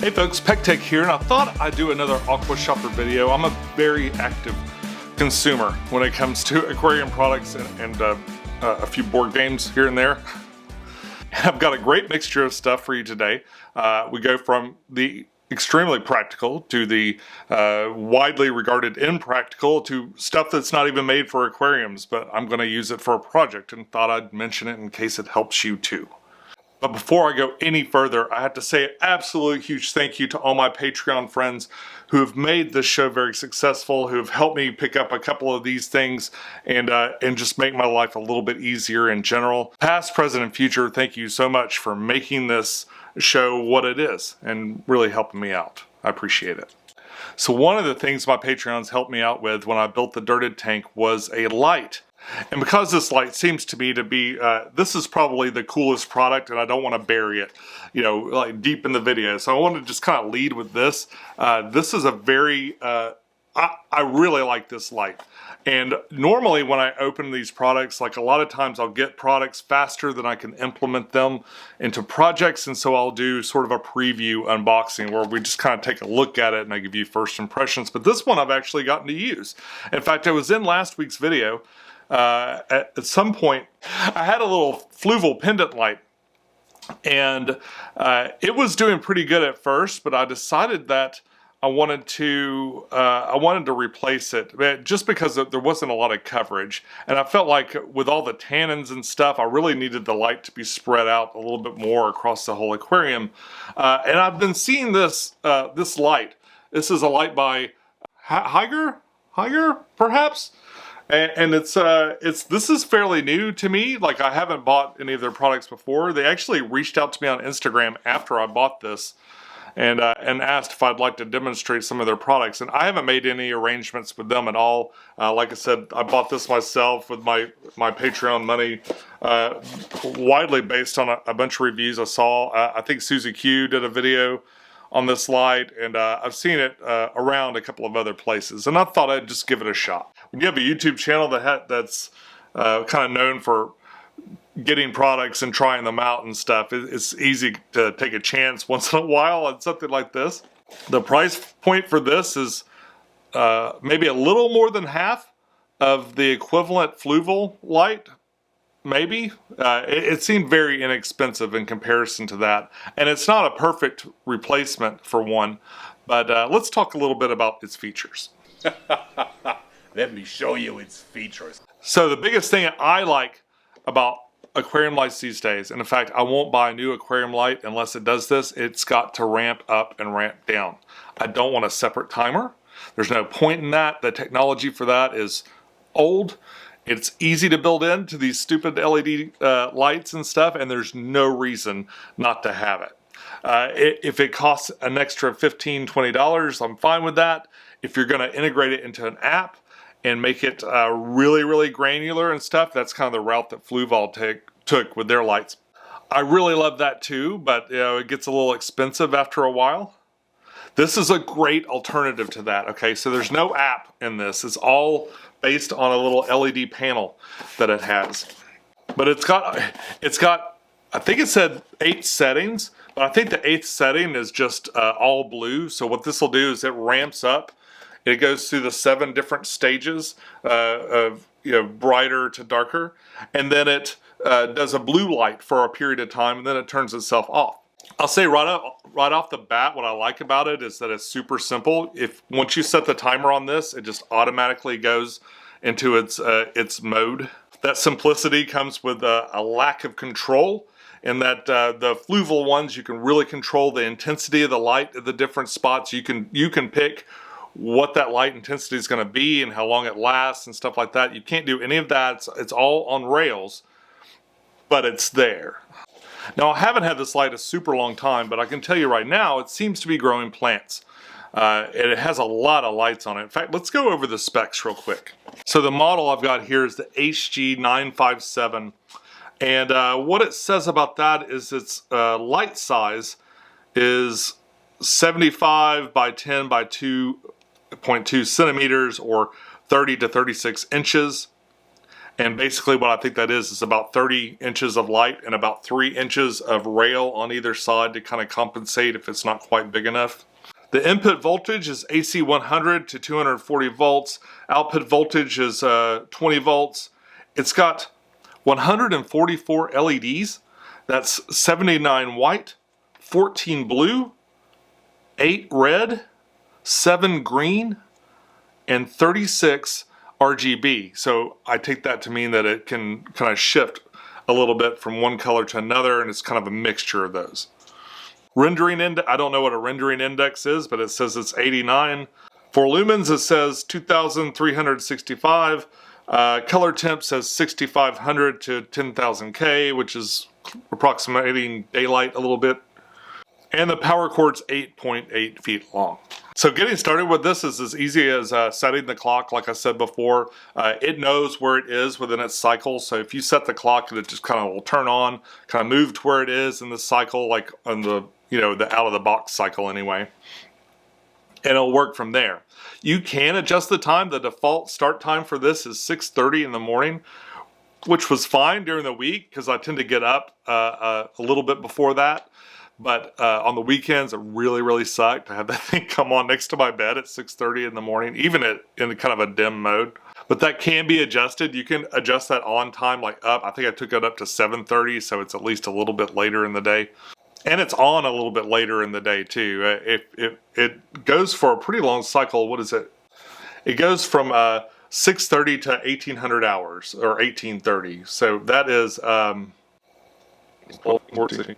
Hey folks, PegTech here, and I thought I'd do another Aquashopper video. I'm a very active consumer when it comes to aquarium products and a few board games here and there. And I've got a great mixture of stuff for you today. We go from the extremely practical to the widely regarded impractical to stuff that's not even made for aquariums, but I'm going to use it for a project and thought I'd mention it in case it helps you too. But before I go any further, I have to say an absolute huge thank you to all my Patreon friends who have made this show very successful, who have helped me pick up a couple of these things and just make my life a little bit easier in general. Past, present, and future, thank you so much for making this show what it is and really helping me out. I appreciate it. So one of the things my Patreons helped me out with when I built the dirted tank was a light. And because this light seems to me to be, this is probably the coolest product, and I don't want to bury it, you know, like deep in the video. So I want to just kind of lead with this. This is a very, I really like this light. And normally when I open these products, like a lot of times I'll get products faster than I can implement them into projects. And so I'll do sort of a preview unboxing where we just kind of take a look at it and I give you first impressions. But this one I've actually gotten to use. In fact, it was in last week's video. At some point, I had a little fluval pendant light, and it was doing pretty good at first, but I decided that I wanted to replace it just because there wasn't a lot of coverage, and I felt like with all the tannins and stuff, I really needed the light to be spread out a little bit more across the whole aquarium. And I've been seeing this light. This is a light by Haygger, perhaps. And this is fairly new to me. Like, I haven't bought any of their products before. They actually reached out to me on Instagram after I bought this and asked if I'd like to demonstrate some of their products. And I haven't made any arrangements with them at all. Like I said, I bought this myself with my Patreon money, widely based on a bunch of reviews I saw. I think Susie Q did a video on this light, and I've seen it around a couple of other places, and I thought I'd just give it a shot. When you have a YouTube channel that's kind of known for getting products and trying them out and stuff, it's easy to take a chance once in a while on something like this. The price point for this is maybe a little more than half of the equivalent fluval light. Maybe. It seemed very inexpensive in comparison to that. And it's not a perfect replacement for one, but let's talk a little bit about its features. Let me show you its features. So the biggest thing I like about aquarium lights these days, and in fact I won't buy a new aquarium light unless it does this, it's got to ramp up and ramp down. I don't want a separate timer. There's no point in that. The technology for that is old. It's easy to build into these stupid LED lights and stuff, and there's no reason not to have it. If it costs an extra $15, $20, I'm fine with that. If you're going to integrate it into an app and make it really, really granular and stuff, that's kind of the route that Fluval took with their lights. I really love that too, but you know, it gets a little expensive after a while. This is a great alternative to that. Okay, so there's no app in this. It's all based on a little LED panel that it has. But it's got, I think it said 8 settings, but I think the 8th setting is just all blue. So what this will do is it ramps up. It goes through the 7 different stages of, you know, brighter to darker, and then it does a blue light for a period of time, and then it turns itself off. I'll say right off the bat, what I like about it is that it's super simple. Once you set the timer on this, it just automatically goes into its mode. That simplicity comes with a lack of control, in that the fluval ones, you can really control the intensity of the light at the different spots. You can pick what that light intensity is going to be and how long it lasts and stuff like that. You can't do any of that. It's all on rails, but it's there. Now, I haven't had this light a super long time, but I can tell you right now, it seems to be growing plants. It has a lot of lights on it. In fact, let's go over the specs real quick. So the model I've got here is the HG957. And what it says about that is its light size is 75 by 10 by 2.2 centimeters or 30 to 36 inches. And basically what I think that is about 30 inches of light and about 3 inches of rail on either side to kind of compensate if it's not quite big enough. The input voltage is AC 100 to 240 volts. Output voltage is 20 volts. It's got 144 LEDs. That's 79 white, 14 blue, 8 red, 7 green, and 36 RGB. So I take that to mean that it can kind of shift a little bit from one color to another, and it's kind of a mixture of those. Rendering index, I don't know what a rendering index is, but it says it's 89. For lumens, it says 2365. Color temp says 6500 to 10,000 K, which is approximating daylight a little bit. And the power cord's 8.8 feet long. So getting started with this is as easy as setting the clock. Like I said before, it knows where it is within its cycle. So if you set the clock, it just kind of will turn on, kind of move to where it is in the cycle, like on the, the out of the box cycle anyway. And it'll work from there. You can adjust the time. The default start time for this is 6:30 in the morning, which was fine during the week because I tend to get up a little bit before that. But on the weekends, it really sucked to have that thing come on next to my bed at 6:30 in the morning, even in kind of a dim mode. But that can be adjusted. You can adjust that on time, like up. I think I took it up to 7:30, so it's at least a little bit later in the day. And it's on a little bit later in the day too. It goes for a pretty long cycle. What is it? It goes from 6:30 to 1800 hours, or 1830. So that is 14.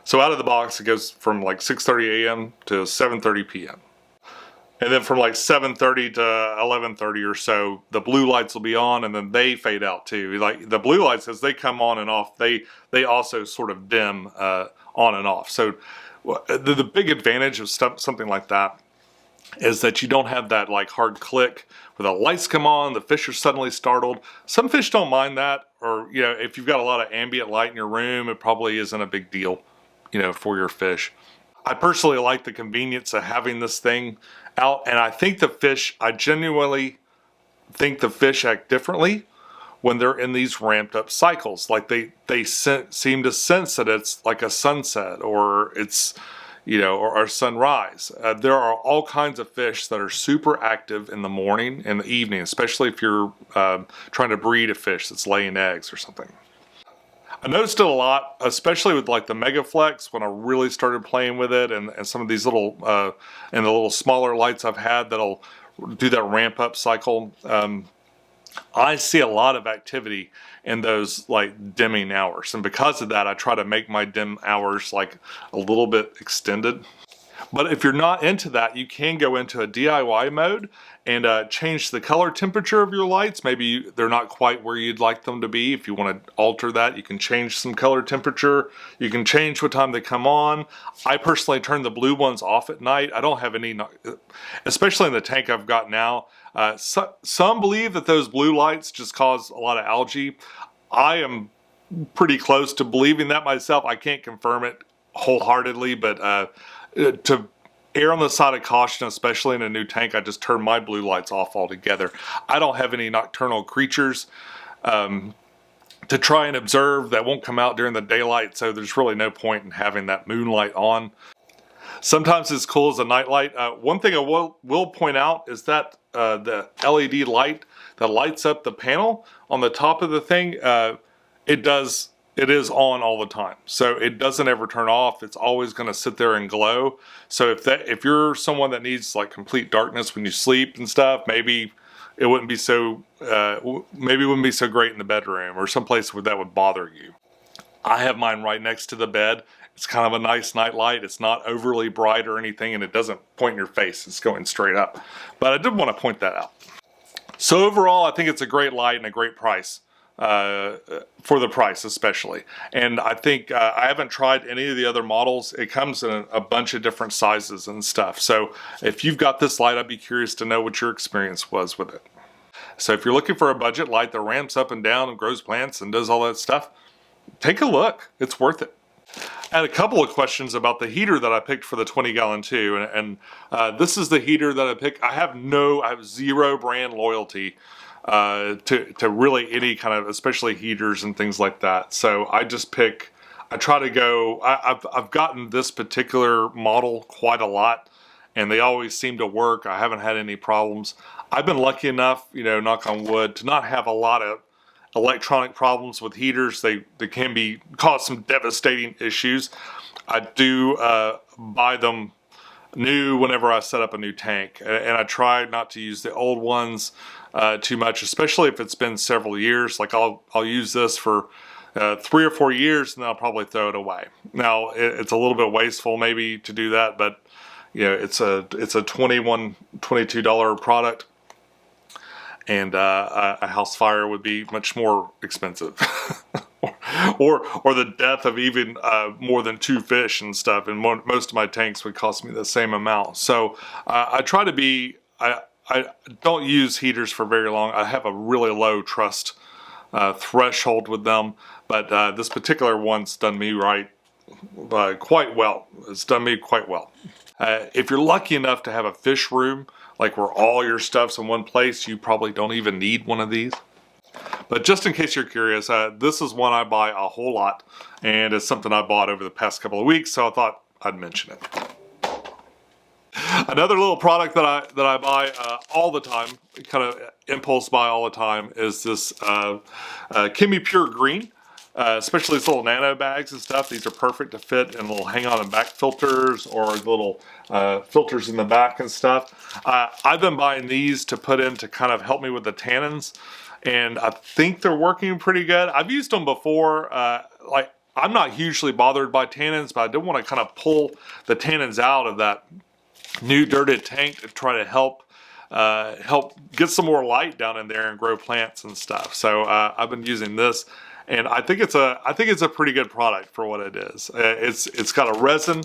So out of the box, it goes from like 6:30 a.m. to 7:30 p.m. And then from like 7:30 to 11:30 or so, the blue lights will be on, and then they fade out too. Like the blue lights, as they come on and off, they also sort of dim on and off. So the big advantage of something like that is that you don't have that like hard click where the lights come on, the fish are suddenly startled. Some fish don't mind that, or if you've got a lot of ambient light in your room, it probably isn't a big deal, for your fish. I personally like the convenience of having this thing out, and I genuinely think the fish act differently when they're in these ramped up cycles. Like they seem to sense that it's like a sunset or it's, or sunrise. There are all kinds of fish that are super active in the morning and the evening, especially if you're trying to breed a fish that's laying eggs or something. I noticed it a lot, especially with like the Megaflex when I really started playing with it, and some of these little and the little smaller lights I've had that'll do that ramp up cycle. I see a lot of activity in those like dimming hours, and because of that, I try to make my dim hours like a little bit extended. But if you're not into that, you can go into a DIY mode and change the color temperature of your lights. Maybe they're not quite where you'd like them to be. If you want to alter that, you can change some color temperature. You can change what time they come on. I personally turn the blue ones off at night. I don't have any, especially in the tank I've got now. Some believe that those blue lights just cause a lot of algae. I am pretty close to believing that myself. I can't confirm it wholeheartedly, but to err on the side of caution, especially in a new tank, I just turn my blue lights off altogether. I don't have any nocturnal creatures to try and observe that won't come out during the daylight, so there's really no point in having that moonlight on. Sometimes it's cool as a nightlight. One thing I will point out is that the LED light that lights up the panel on the top of the thing, it is on all the time, so it doesn't ever turn off. It's always going to sit there and glow. So if you're someone that needs like complete darkness when you sleep and stuff, maybe it wouldn't be so great in the bedroom or someplace where that would bother you. I have mine right next to the bed. It's kind of a nice night light. It's not overly bright or anything, and it doesn't point in your face. It's going straight up. But I did want to point that out. So overall, I think it's a great light and a great price. For the price especially. And I think I haven't tried any of the other models. It comes in a bunch of different sizes and stuff. So if you've got this light, I'd be curious to know what your experience was with it. So if you're looking for a budget light that ramps up and down and grows plants and does all that stuff, take a look. It's worth it. I had a couple of questions about the heater that I picked for the 20-gallon too, and this is the heater that I picked. I have zero brand loyalty to really any kind of, especially heaters and things like that. So I try to go, I've gotten this particular model quite a lot, and they always seem to work. I haven't had any problems. I've been lucky enough, you know, knock on wood, to not have a lot of electronic problems with heaters. They can cause some devastating issues. I do buy them new whenever I set up a new tank, and I try not to use the old ones too much, especially if it's been several years. Like I'll use this for 3 or 4 years, and then I'll probably throw it away. Now it's a little bit wasteful maybe to do that, but you know, it's a $21, $22 product, and a house fire would be much more expensive. or the death of even more than 2 fish and stuff, and most of my tanks would cost me the same amount. So I try to be, I don't use heaters for very long. I have a really low trust threshold with them, but this particular one's done me quite well. It's done me quite well. If you're lucky enough to have a fish room, like where all your stuff's in one place, you probably don't even need one of these. But just in case you're curious, this is one I buy a whole lot, and it's something I bought over the past couple of weeks, so I thought I'd mention it. Another little product that I buy all the time, kind of impulse buy all the time, is this Chemipure green. Especially these little nano bags and stuff. These are perfect to fit in little hang on and back filters, or little filters in the back and stuff. I've been buying these to put in to kind of help me with the tannins, and I think they're working pretty good. I've used them before. Like, I'm not hugely bothered by tannins, but I do want to kind of pull the tannins out of that new dirted tank to try to help get some more light down in there and grow plants and stuff. So I've been using this, and I think it's a pretty good product for what it is. It's got a resin.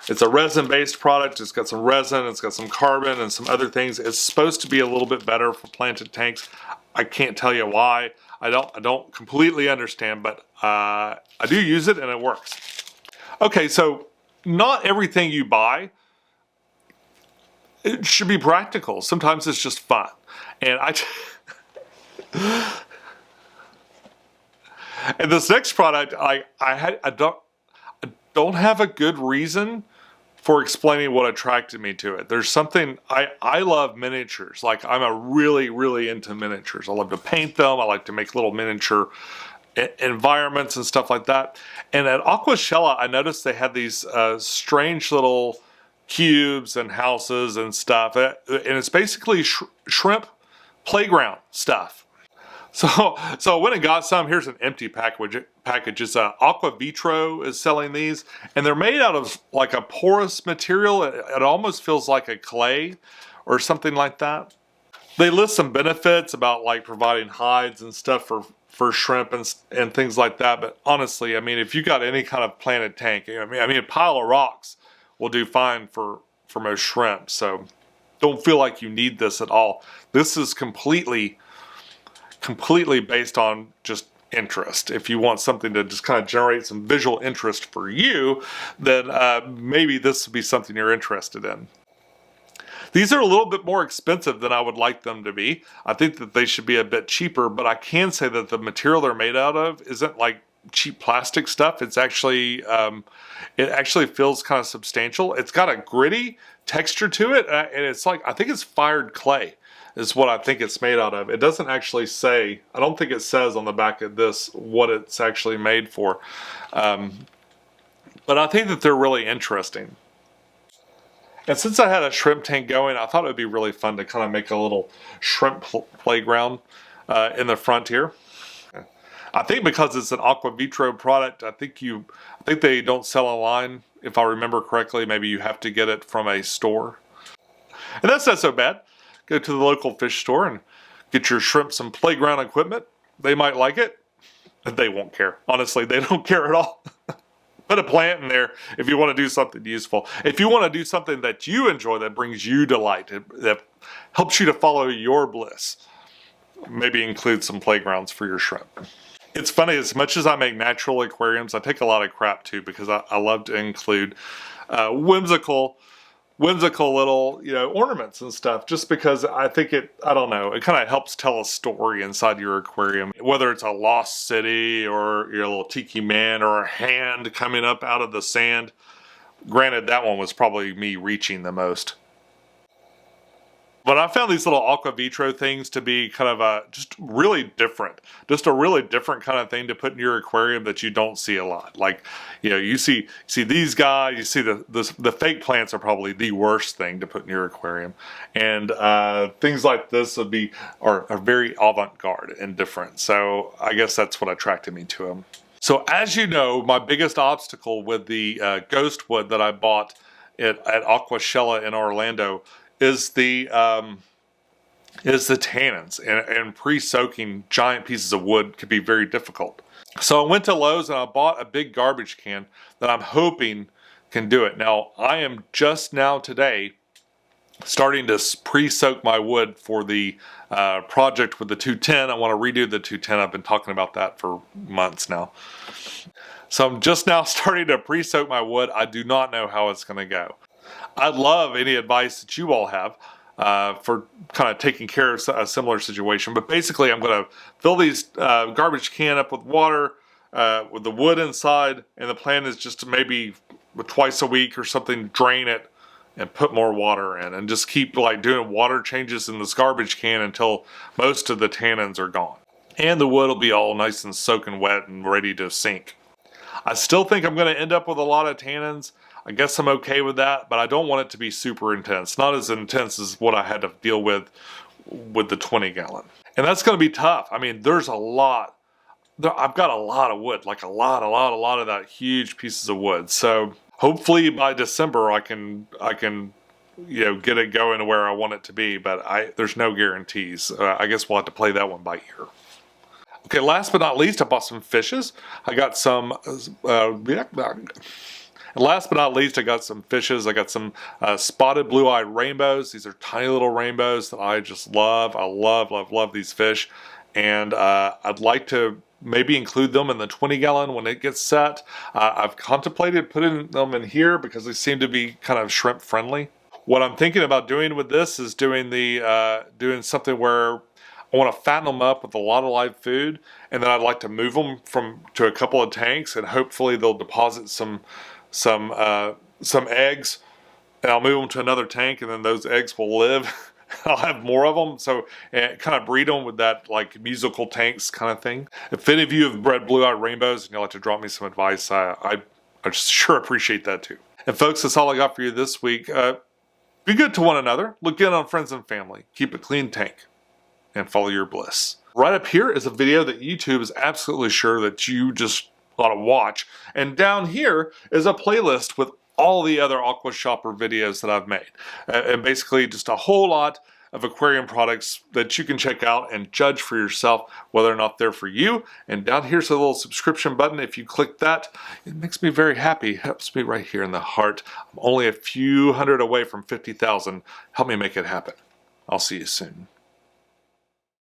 It's a resin-based product. It's got some resin. It's got some carbon and some other things. It's supposed to be a little bit better for planted tanks. I can't tell you why. I don't completely understand, but I do use it and it works. Okay, so not everything you buy, it should be practical. Sometimes it's just fun, and and this next product, I don't have a good reason for explaining what attracted me to it. There's something, I love miniatures. Like, I'm really into miniatures. I love to paint them. I like to make little miniature environments and stuff like that. And at Aquashopper, I noticed they had these strange little cubes and houses and stuff. And it's basically shrimp playground stuff. So I went and got some. Here's an empty package. It's Aqua Vitro is selling these, and they're made out of like a porous material. It almost feels like a clay or something like that. They list some benefits about like providing hides and stuff for shrimp and things like that. But honestly, I mean, if you got any kind of planted tank, I mean, a pile of rocks will do fine for most shrimp. So don't feel like you need this at all. This is completely based on just interest. If you want something to just kind of generate some visual interest for you, then maybe this would be something you're interested in. These are a little bit more expensive than I would like them to be. I think that they should be a bit cheaper, but I can say that the material they're made out of isn't like cheap plastic stuff. It's actually, it actually feels kind of substantial. It's got a gritty texture to it, and it's like, I think it's fired clay is what I think it's made out of. It doesn't actually say, I don't think it says on the back of this what it's actually made for. But I think that they're really interesting. And since I had a shrimp tank going, I thought it would be really fun to kind of make a little shrimp playground in the front here. I think because it's an Aqua Vitro product, I think they don't sell online. If I remember correctly, maybe you have to get it from a store. And that's not so bad. Go to the local fish store and get your shrimp some playground equipment. They might like it. They won't care. Honestly, they don't care at all. Put a plant in there if you want to do something useful. If you want to do something that you enjoy, that brings you delight, that helps you to follow your bliss, maybe include some playgrounds for your shrimp. It's funny, as much as I make natural aquariums, I take a lot of crap too, because I love to include whimsical whimsical little, you know, ornaments and stuff, just because I think I don't know, it kind of helps tell a story inside your aquarium. Whether it's a lost city or your little tiki man or a hand coming up out of the sand. Granted, that one was probably me reaching the most. But I found these little aqua vitro things to be kind of just really different. Just a really different kind of thing to put in your aquarium that you don't see a lot. Like, you know, you see these guys, you see the fake plants are probably the worst thing to put in your aquarium. And things like this are very avant-garde and different. So I guess that's what attracted me to them. So as you know, my biggest obstacle with the ghost wood that I bought at Aquashopper in Orlando is the tannins, and pre-soaking giant pieces of wood can be very difficult. So I went to Lowe's and I bought a big garbage can that I'm hoping can do it. Now I am just now today starting to pre-soak my wood for the project with the 210. I want to redo the 210. I've been talking about that for months now. So I'm just now starting to pre-soak my wood. I do not know how it's going to go. I'd love any advice that you all have for kind of taking care of a similar situation. But basically, I'm going to fill these garbage can up with water with the wood inside, and the plan is just to maybe twice a week or something drain it and put more water in, and just keep like doing water changes in this garbage can until most of the tannins are gone. And the wood will be all nice and soaking wet and ready to sink. I still think I'm going to end up with a lot of tannins. I guess I'm okay with that, but I don't want it to be super intense. Not as intense as what I had to deal with the 20 gallon. And that's going to be tough. I mean, there's a lot. I've got a lot of wood, like a lot of that huge pieces of wood. So hopefully by December I can you know, get it going to where I want it to be, but there's no guarantees. I guess we'll have to play that one by ear. Okay, last but not least, I bought some fishes. I got some last but not least, I got some fishes. I got some spotted blue-eyed rainbows. These are tiny little rainbows that I just love. I love these fish. And I'd like to maybe include them in the 20 gallon when it gets set. I've contemplated putting them in here because they seem to be kind of shrimp friendly. What I'm thinking about doing with this is doing something where I want to fatten them up with a lot of live food, and then I'd like to move them to a couple of tanks, and hopefully they'll deposit some eggs, and I'll move them to another tank, and then those eggs will live. I'll have more of them, so kind of breed them with that like musical tanks kind of thing. If any of you have bred blue-eyed rainbows and you'd like to drop me some advice, I sure appreciate that too. And folks, that's all I got for you this week. Be good to one another, look good on friends and family, keep a clean tank, and follow your bliss. Right up here is a video that YouTube is absolutely sure that you just ought to watch, and down here is a playlist with all the other Aquashopper videos that I've made, and basically just a whole lot of aquarium products that you can check out and judge for yourself whether or not they're for you. And down here's a little subscription button. If you click that, it makes me very happy. It helps me right here in the heart. I'm only a few hundred away from 50,000. Help me make it happen. I'll see you soon.